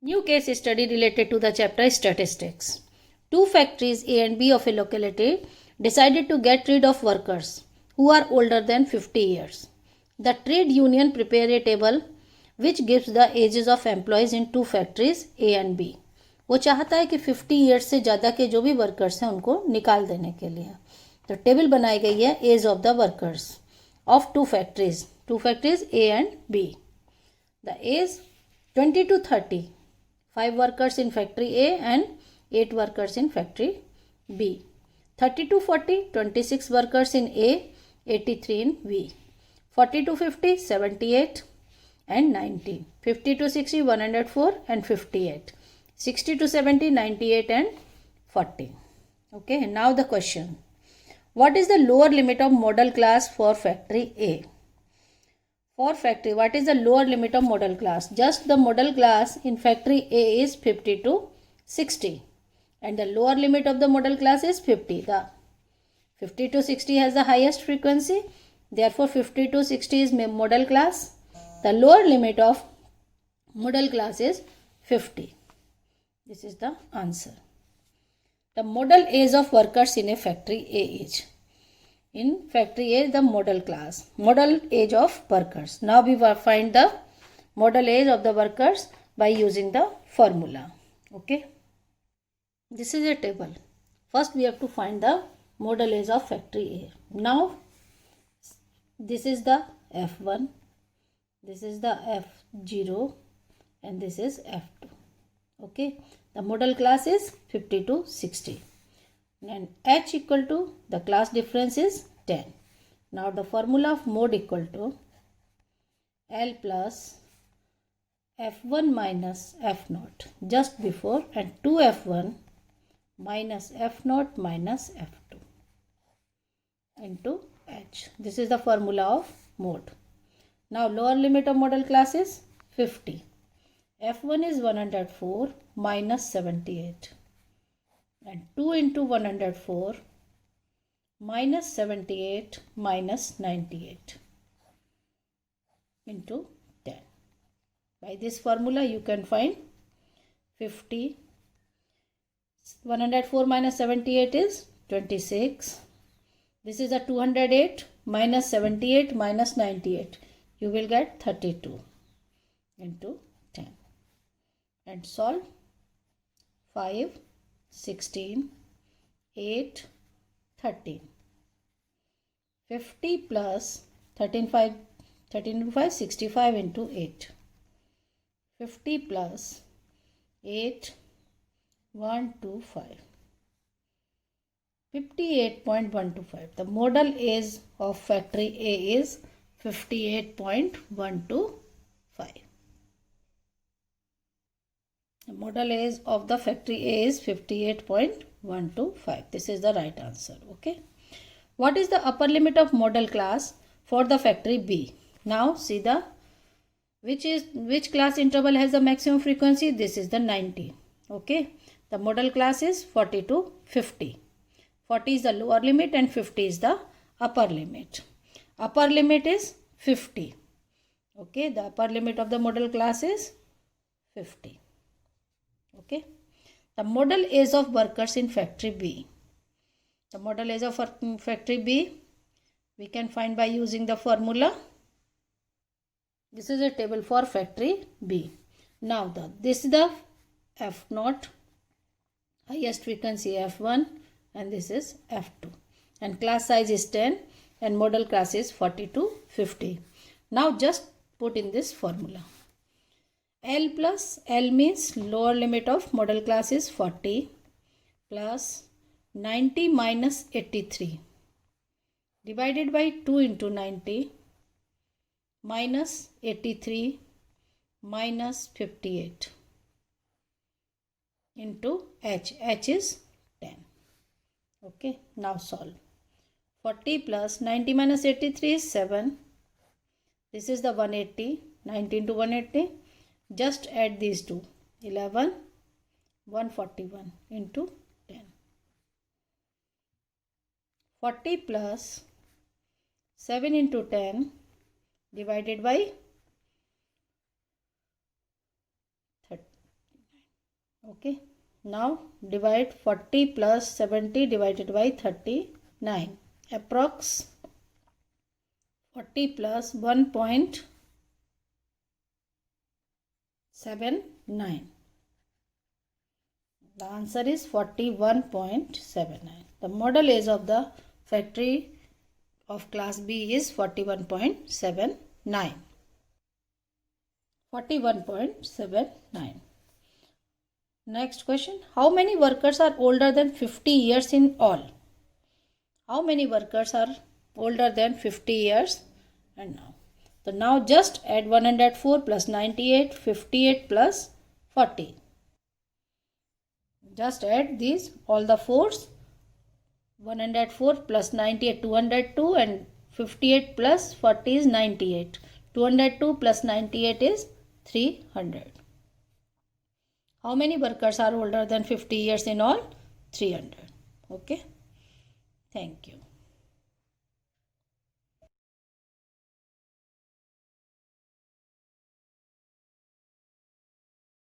New case study related to the chapter statistics. Two factories A and B of a locality decided to get rid of workers who are older than 50 years. The trade union prepared a table which gives the ages of employees in two factories A and B. वो चाहता है कि 50 years से ज़्यादा के जो भी workers हैं उनको निकाल देने के लिए. तो टेबल बनाई गई है age of the workers of two factories A and B. The age 20 to 30. 5 workers in factory A and 8 workers in factory B. 30 to 40, 26 workers in A, 83 in B. 40 to 50, 78 and 90. 50 to 60, 104 and 58. 60 to 70, 98 and 40. Okay, now the question. What is the lower limit of model class for factory A? For factory, what is the lower limit of model class? Just the model class in factory A is 50 to 60 and the lower limit of the model class is 50. The 50 to 60 has the highest frequency, therefore 50 to 60 is model class. The lower limit of model class is 50. This is the answer. The model age of workers in a factory A is. In factory A, the model class, model age of workers. Now we will find the model age of the workers by using the formula. Okay. This is a table. First we have to find the model age of factory A. Now this is the F1, this is the F0 and this is F2. Okay. The model class is 50 to 60. And H equal to the class difference is 10. Now the formula of mode equal to L plus F1 minus F0 just before and 2F1 minus F0 minus F2 into H. This is the formula of mode. Now lower limit of model class is 50. F1 is 104 minus 78. And 2 into 104 minus 78 minus 98 into 10. By this formula you can find 50. 104 minus 78 is 26. This is a 208 minus 78 minus 98. You will get 32 into 10. And solve 5. 16, 8, 13. 50 plus 13 into 5, 65 into 8. 50 plus 8, 1, 2, 5. 58.125. The model age of factory A is 58.125. The model age of the factory A is 58.125. This is the right answer. Okay. What is the upper limit of model class for the factory B? Now see the which class interval has the maximum frequency? This is the 90. Okay. The model class is 40 to 50. 40 is the lower limit and 50 is the upper limit. Upper limit is 50. Okay. The upper limit of the model class is 50. Okay. The model age of workers in factory B. The model age of factory B we can find by using the formula. This is a table for factory B. Now this is the F0, highest frequency F1 and this is F2. And class size is 10 and model class is 40 to 50. Now just put in this formula. L plus L means lower limit of model class is 40 plus 90 minus 83 divided by 2 into 90 minus 83 minus 58 into H. H is 10. Okay. Now solve. 40 plus 90 minus 83 is 7. This is the 180. 90 into 180. Just add these two. 11, 141 into 10. 40 plus 7 into 10 divided by Okay. Now divide 40 plus 70 divided by 39. Approx 40 plus 1.79. The answer is 41.79. The model age of the factory of class B is 41.79. 41.79. Next question. How many workers are older than 50 years in all? How many workers are older than 50 years and now? So now just add 104 plus 98, 58 plus 40. Just add these all the fours. 104 plus 98, 202, and 58 plus 40 is 98. 202 plus 98 is 300. How many workers are older than 50 years in all? 300. Okay. Thank you.